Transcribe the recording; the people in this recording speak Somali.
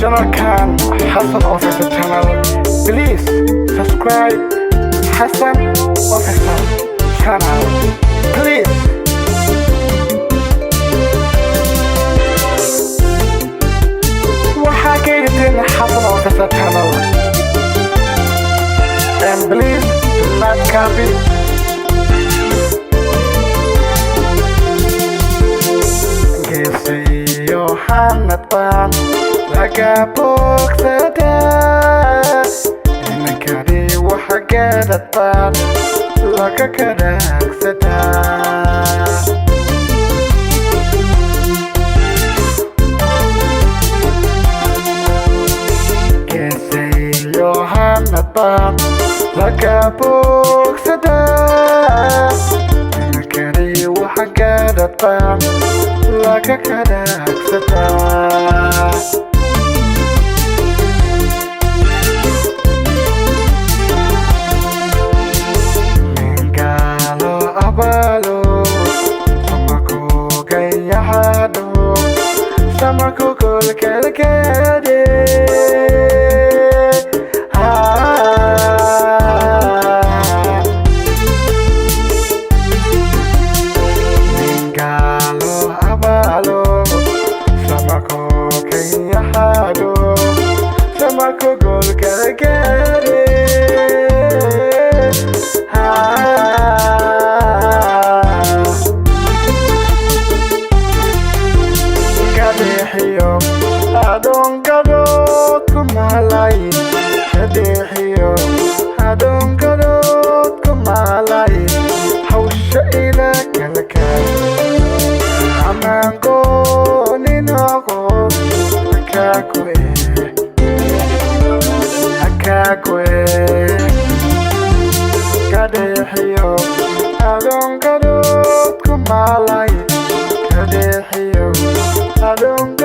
channel can Hassan Official channel. Please subscribe Hassan Official channel. Please. وحكيتين Hassan Official channel. And please do not copy. Hanatan laga bogsada inakadi waxgadatan laga kadagsada kesayo hanatan laga bogsada inakadi waxgadatan laga kadagsada Ningalo abalo samaku gayahado samaku kulkelkede Samaku gol kare Kadehiyo adon gadot kumalay Kadehiyo adon gadot kumalay Hawsha ila kalakay Amango ninoko Nakakwe Kadehiyo adon gadot kumalay Kadehiyo adon